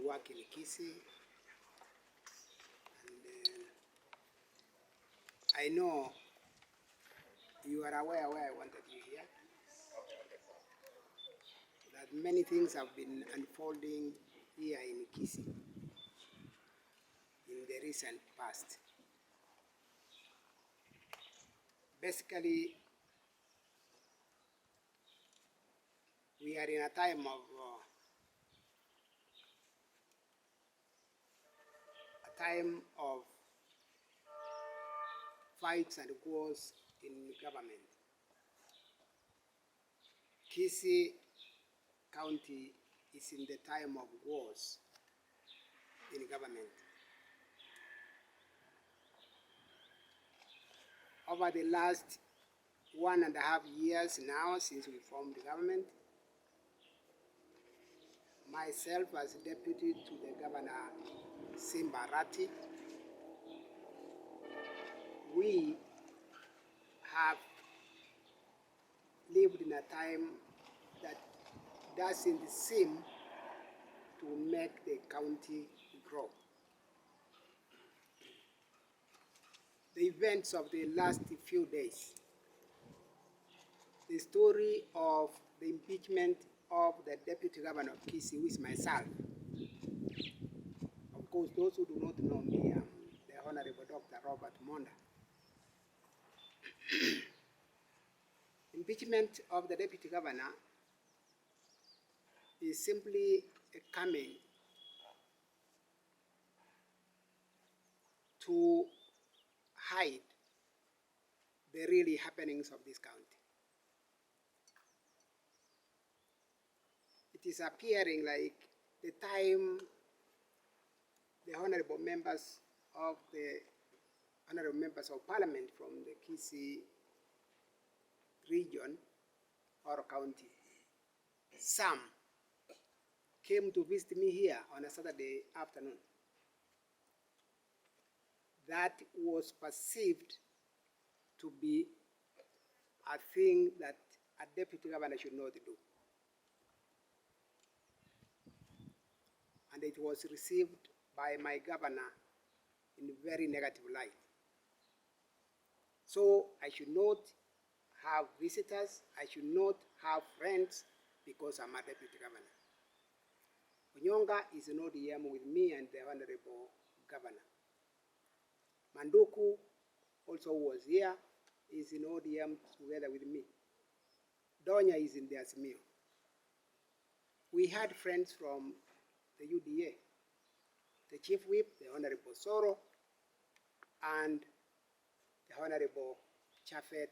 work in Kisii, and I know you are aware where I wanted you here, that many things have been unfolding here in Kisii in the recent past. Basically, we are in a time of fights and wars in government. Kisii County is in the time of wars in government. Over the last 1.5 years now since we formed the government, myself as deputy to the governor Simbarati, we have lived in a time that doesn't seem to make the county grow. The events of the last few days, the story of the impeachment of the deputy governor of Kisii, who is myself. Of course, those who do not know me, I'm the Honorable Dr. Robert Monda. Impeachment of the deputy governor is simply coming to hide the really happenings of this county. It is appearing like the time the honorable members of parliament from the Kisii region or county, some came to visit me here on a Saturday afternoon. That was perceived to be a thing that a deputy governor should not do. And it was received by my governor in a very negative light. So I should not have visitors, I should not have friends because I'm a deputy governor. Onyonga is an ODM with me and the honorable governor. Manduku also was here, is in ODM together with me. Donya is in the Azimio. We had friends from the UDA, the chief whip, the Honorable Soro, and the Honorable Chafet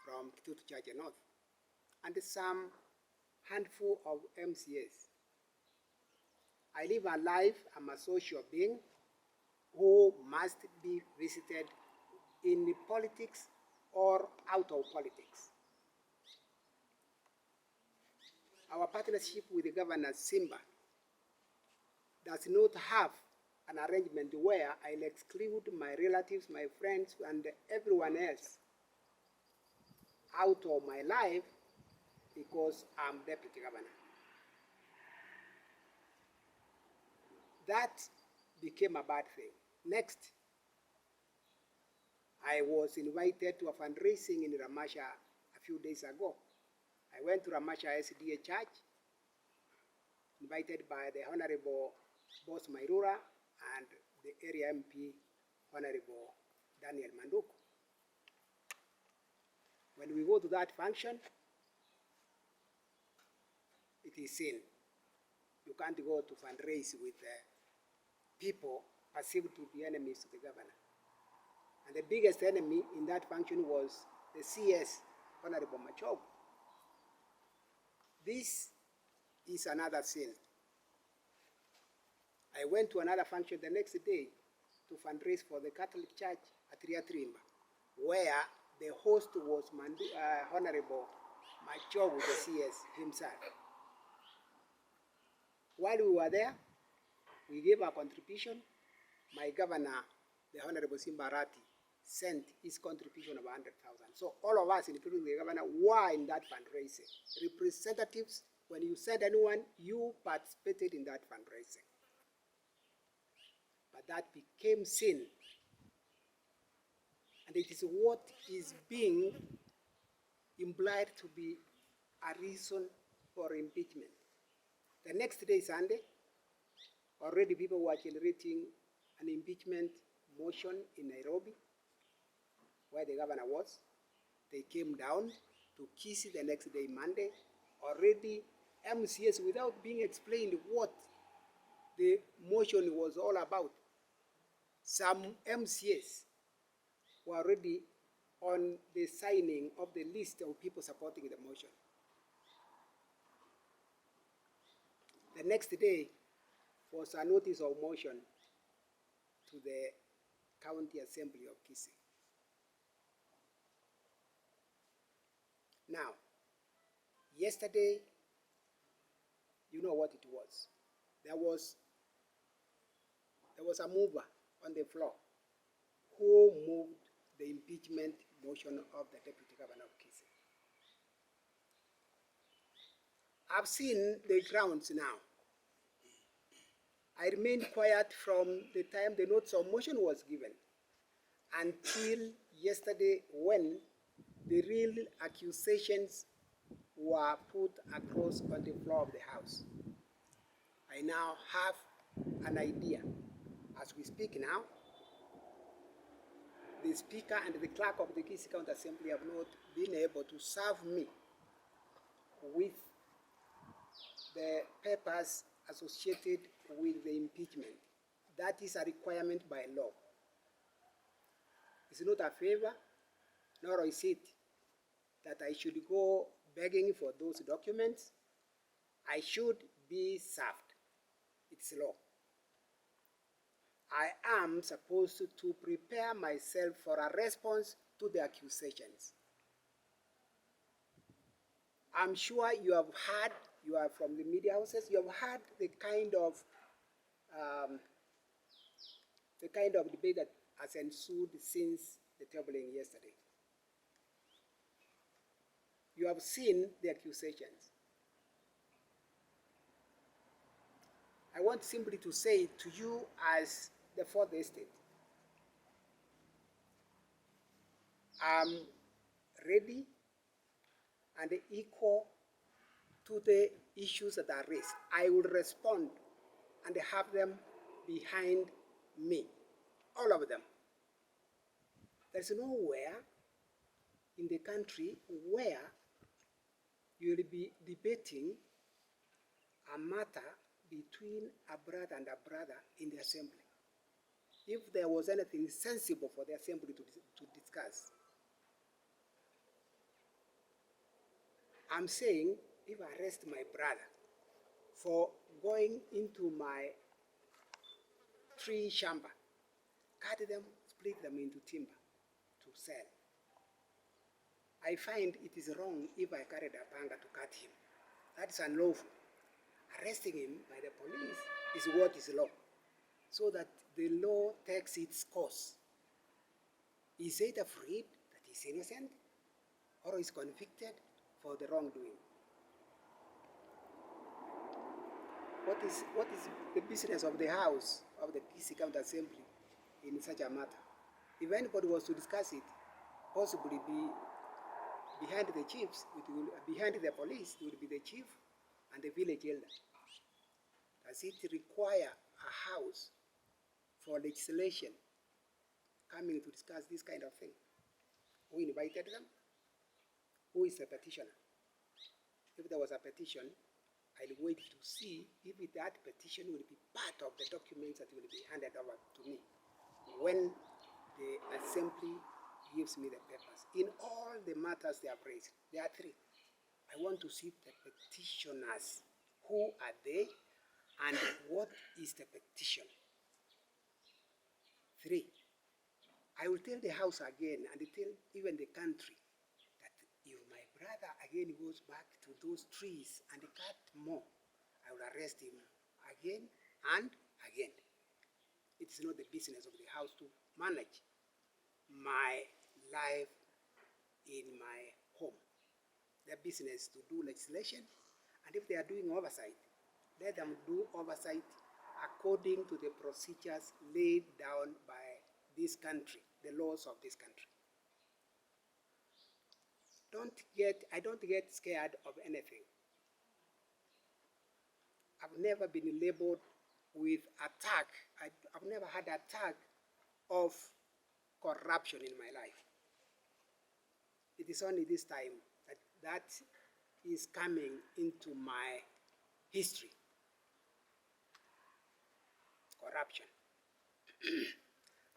from Kitutu Church North, and some handful of MCAs. I live a life, I'm a social being who must be visited in politics or out of politics. Our partnership with the Governor Simba does not have an arrangement where I'll exclude my relatives, my friends, and everyone else out of my life because I'm deputy governor. That became a bad thing. Next, I was invited to a fundraising in Ramasha a few days ago. I went to Ramasha SDA Church, invited by the Honorable Boss Mairura and the area MP, Honorable Daniel Manduku. When we go to that function, it is sin. You can't go to fundraise with people perceived to be enemies to the governor. And the biggest enemy in that function was the CS, Honorable Machogu. This is another sin. I went to another function the next day to fundraise for the Catholic Church at Riatrimba, where the host was Honorable Machogu, the CS himself. While we were there, we gave our contribution. My governor, the Honorable Simbarati, sent his contribution of 100,000. So all of us, including the governor, were in that fundraising. Representatives when you send anyone, you participated in that fundraising. But that became sin. And it is what is being implied to be a reason for impeachment. The next day, Sunday, already people were generating an impeachment motion in Nairobi, where the governor was. They came down to Kisii the next day, Monday. Already MCS, without being explained what the motion was all about, some MCS were already on the signing of the list of people supporting the motion. The next day was a notice of motion to the County Assembly of Kisii. Now, yesterday, you know what it was. There was a mover on the floor who moved the impeachment motion of the Deputy Governor of Kisii. I've seen the grounds now. I remained quiet from the time the notice of motion was given until yesterday, when the real accusations were put across on the floor of the House. I now have an idea. As we speak now, the Speaker and the Clerk of the Kisii County Assembly have not been able to serve me with the papers associated with the impeachment. That is a requirement by law. It's not a favor, nor is it that I should go begging for those documents. I should be served. It's law. I am supposed to prepare myself for a response to the accusations. I'm sure you have heard, you are from the media houses, you have heard the kind of debate that has ensued since the tabling yesterday. You have seen the accusations. I want simply to say to you, as the Fourth Estate, I'm ready and equal to the issues that are raised. I will respond and have them behind me, all of them. There's nowhere in the country where you'll be debating a matter between a brother and a brother in the assembly. If there was anything sensible for the assembly to discuss, I'm saying, if I arrest my brother for going into my tree chamber, cut them, split them into timber to sell, I find it is wrong if I carried a panga to cut him. That's unlawful. Arresting him by the police is what is law, so that the law takes its course. Is it afraid that he's innocent, or is convicted for the wrongdoing? What is the business of the House of the Kisii County Assembly in such a matter? If anybody was to discuss it, possibly be behind the chiefs, behind the police, it would be the chief and the village elder. Does it require a house for legislation coming to discuss this kind of thing? Who invited them? Who is the petitioner? If there was a petition, I'll wait to see if that petition will be part of the documents that will be handed over to me when the assembly gives me the papers. In all the matters they have raised, there are three. I want to see the petitioners. Who are they, and what is the petition? 3, I will tell the House again, and tell even the country, that if my brother again goes back to those trees and cut more, I will arrest him again and again. It's not the business of the House to manage my life in my home. Their business to do legislation And if they are doing oversight, let them do oversight according to the procedures laid down by this country, the laws of this country. I don't get scared of anything. I've never been labeled with attack. I've never had attack of corruption in my life. It is only this time that is coming into my history. Corruption.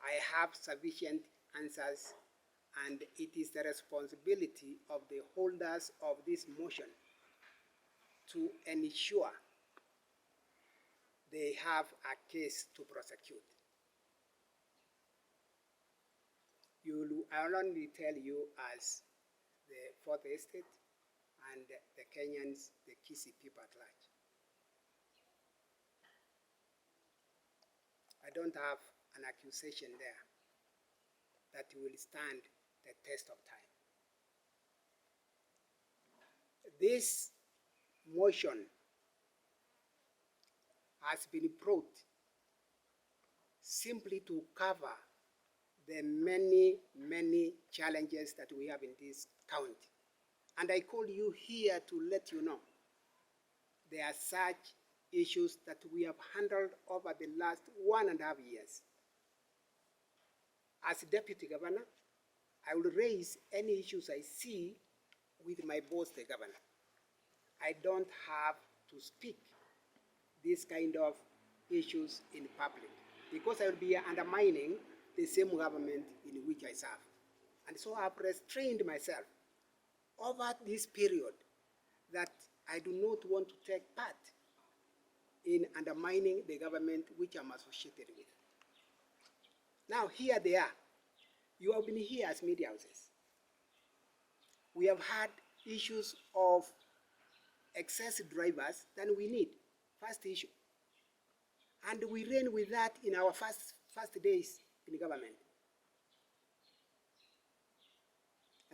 I have sufficient answers, and it is the responsibility of the holders of this motion to ensure they have a case to prosecute. I'll only tell you as the Fourth Estate and the Kenyans, the Kisii people at large. I don't have an accusation there that will stand the test of time. This motion has been brought simply to cover the many, many challenges that we have in this county. And I call you here to let you know there are such issues that we have handled over the last 1.5 years. As Deputy Governor, I will raise any issues I see with my boss, the Governor. I don't have to speak these kind of issues in public because I will be undermining the same government in which I serve. And so I've restrained myself over this period that I do not want to take part in undermining the government which I'm associated with. Now here they are. You have been here as media houses. We have had issues of excessive drivers than we need. First issue. And we ran with that in our first days in government.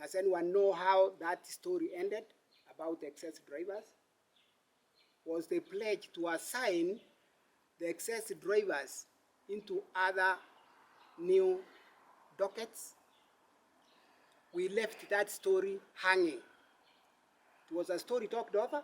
Does anyone know how that story ended about excessive drivers? Was the pledge to assign the excessive drivers into other new dockets? We left that story hanging. It was a story talked over,